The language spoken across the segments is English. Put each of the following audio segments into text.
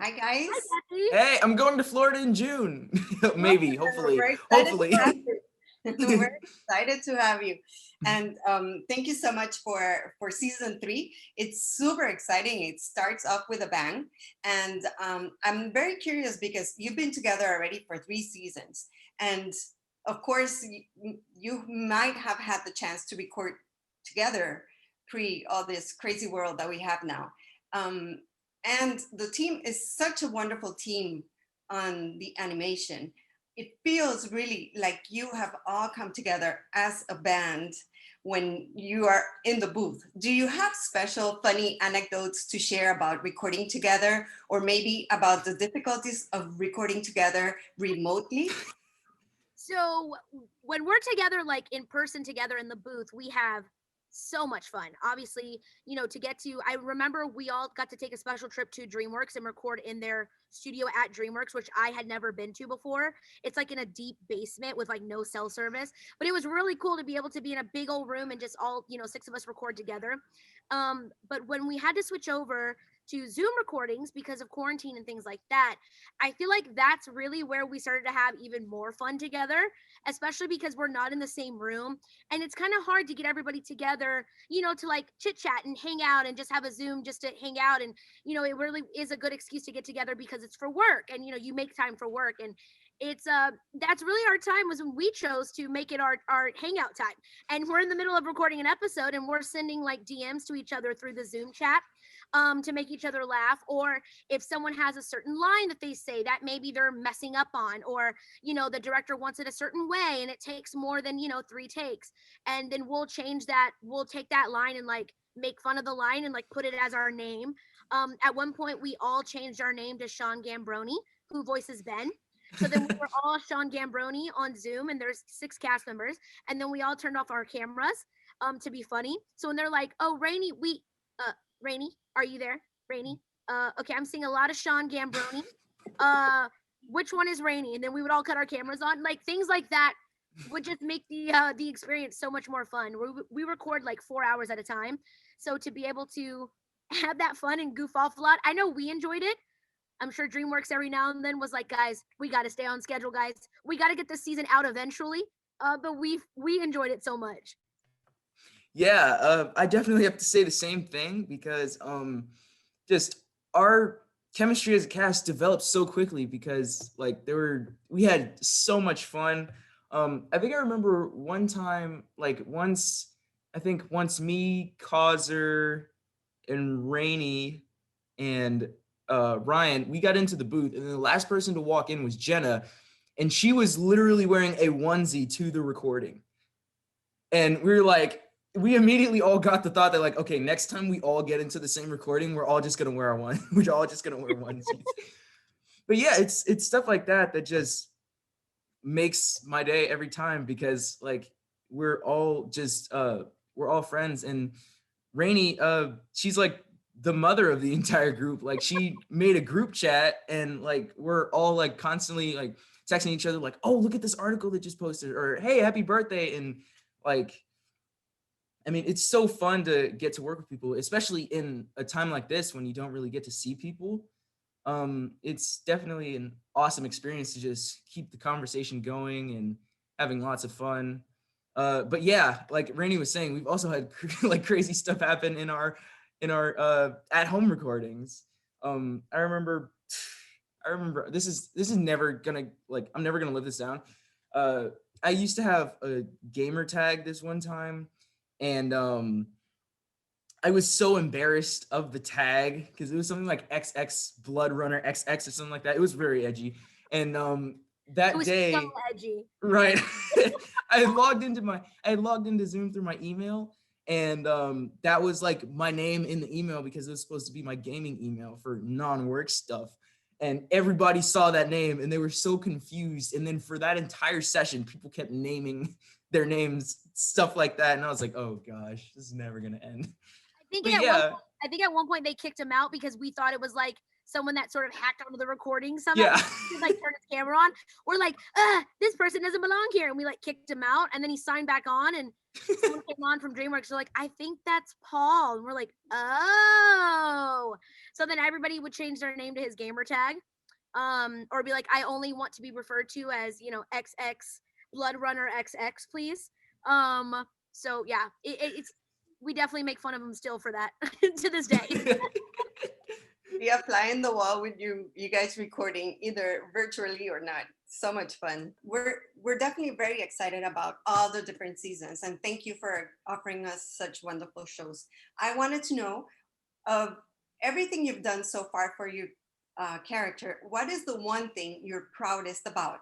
Hi, guys. Hi, Kathy. Hey, I'm going to Florida in June. Maybe, hopefully, We're excited hopefully. to have you. We're excited to have you. And thank you so much for season 3. It's super exciting. It starts off with a bang. And I'm very curious because you've been together already for 3 seasons. And of course, you might have had the chance to record together pre all this crazy world that we have now. Um, and the team is such a wonderful team on the animation. It feels really like you have all come together as a band when you are in the booth. Do you have special funny anecdotes to share about recording together, or maybe about the difficulties of recording together remotely? So when we're together, like in person together in the booth, we have so much fun. Obviously, I remember we all got to take a special trip to DreamWorks and record in their studio at DreamWorks, which I had never been to before. It's like in a deep basement with like no cell service, but it was really cool to be able to be in a big old room and just all, 6 of us record together. But when we had to switch over to Zoom recordings because of quarantine and things like that, I feel like that's really where we started to have even more fun together, especially because we're not in the same room. And it's kind of hard to get everybody together, to like chit chat and hang out and just have a Zoom just to hang out. And, it really is a good excuse to get together because it's for work and, you make time for work. And it's that's really our time was when we chose to make it our hangout time. And we're in the middle of recording an episode and we're sending like DMs to each other through the Zoom chat to make each other laugh. Or if someone has a certain line that they say that maybe they're messing up on, or the director wants it a certain way and it takes more than 3 takes, and then we'll change that, we'll take that line and like make fun of the line and like put it as our name. At one point we all changed our name to Sean Gambroni, who voices Ben. So then we were all Sean Gambroni on Zoom, and there's 6 cast members, and then we all turned off our cameras to be funny. So when they're like, "Oh, Rainy, Rainy, are you there? Rainy? Okay, I'm seeing a lot of Sean Gambroni. Which one is Rainy?" And then we would all cut our cameras on. Like things like that would just make the experience so much more fun. We record like 4 hours at a time, so to be able to have that fun and goof off a lot, I know we enjoyed it. I'm sure DreamWorks every now and then was like, "Guys, we got to stay on schedule, guys. We got to get this season out eventually." But we enjoyed it so much. Yeah, I definitely have to say the same thing because just our chemistry as a cast developed so quickly because like we had so much fun. I think I remember one time, like once me, Causer, and Rainy and Ryan, we got into the booth, and the last person to walk in was Jenna, and she was literally wearing a onesie to the recording. And we immediately all got the thought that like, okay, next time we all get into the same recording, we're all just gonna wear we're all just gonna wear onesies. But yeah, it's stuff like that that just makes my day every time because like we're all friends. And Rainy, she's like the mother of the entire group. Like she made a group chat and like we're all like constantly like texting each other like, oh, look at this article that just posted, or hey, happy birthday. And like, I mean, it's so fun to get to work with people, especially in a time like this when you don't really get to see people. It's definitely an awesome experience to just keep the conversation going and having lots of fun. But yeah, like Rainy was saying, we've also had like crazy stuff happen in our at-home recordings. I remember this is never gonna, like, I'm never gonna live this down. I used to have a gamer tag this one time, and I was so embarrassed of the tag because it was something like XX Blood Runner XX or something like that. It was very edgy. And that It was day, so edgy. right, I had logged into Zoom through my email, and that was like my name in the email because it was supposed to be my gaming email for non-work stuff. And everybody saw that name and they were so confused. And then for that entire session, people kept naming their names, stuff like that. And I was like, oh gosh, this is never gonna end. But yeah, I think at one point they kicked him out because we thought it was like someone that sort of hacked onto the recording somehow. yeah. He like turned his camera on. We're like, this person doesn't belong here, and we like kicked him out, and then he signed back on, and someone came on from DreamWorks. They're like, I think that's Paul. And we're like, oh. So then everybody would change their name to his gamer tag. Or be like, I only want to be referred to as, XX Blood Runner XX, please. So yeah, it's we definitely make fun of him still for that to this day. We are fly in the wall with you guys recording either virtually or not. So much fun. We're definitely very excited about all the different seasons, and thank you for offering us such wonderful shows. I wanted to know, of everything you've done so far for your character, what is the one thing you're proudest about?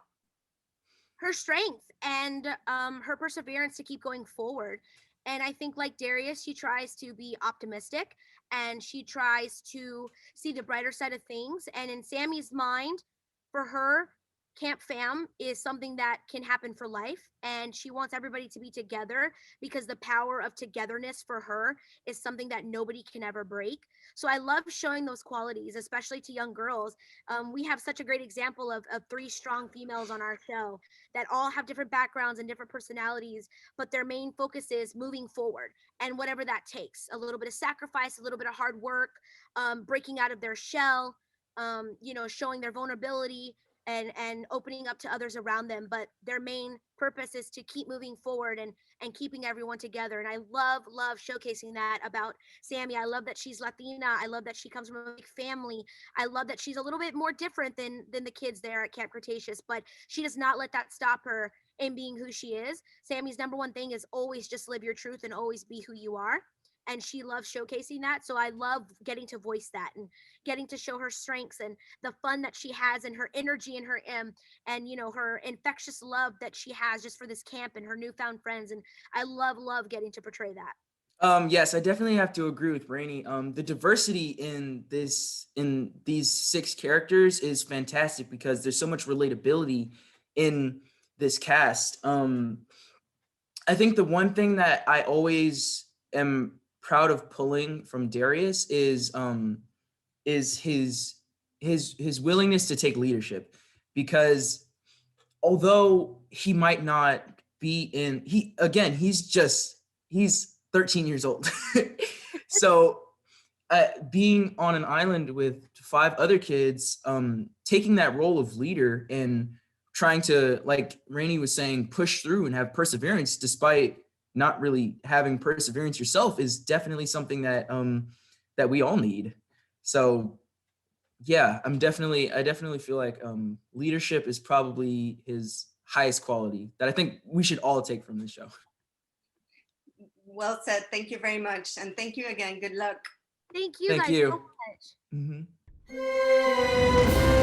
Her strength and her perseverance to keep going forward. And I think, like Darius, she tries to be optimistic and she tries to see the brighter side of things. And in Sammy's mind, for her, Camp Fam is something that can happen for life. And she wants everybody to be together because the power of togetherness for her is something that nobody can ever break. So I love showing those qualities, especially to young girls. We have such a great example of three strong females on our show that all have different backgrounds and different personalities, but their main focus is moving forward and whatever that takes, a little bit of sacrifice, a little bit of hard work, breaking out of their shell, showing their vulnerability and opening up to others around them. But their main purpose is to keep moving forward and keeping everyone together. And I love showcasing that about Sammy. I love that she's Latina. I love that she comes from a big family. I love that she's a little bit more different than the kids there at Camp Cretaceous, but she does not let that stop her in being who she is. Sammy's number one thing is always just live your truth and always be who you are. And she loves showcasing that. So I love getting to voice that and getting to show her strengths and the fun that she has and her energy and her and her infectious love that she has just for this camp and her newfound friends. And I love getting to portray that. Yes, I definitely have to agree with Rainy. The diversity in these 6 characters is fantastic because there's so much relatability in this cast. I think the one thing that I always am proud of pulling from Darius is his willingness to take leadership, because although he might not be he's 13 years old. So being on an island with 5 other kids, taking that role of leader and trying to, like Rainey was saying, push through and have perseverance despite not really having perseverance yourself is definitely something that that we all need. So yeah, I definitely feel like leadership is probably his highest quality that I think we should all take from this show. Well said. Thank you very much. And thank you again. Good luck. Thank you Thank guys you. so much. Mm-hmm.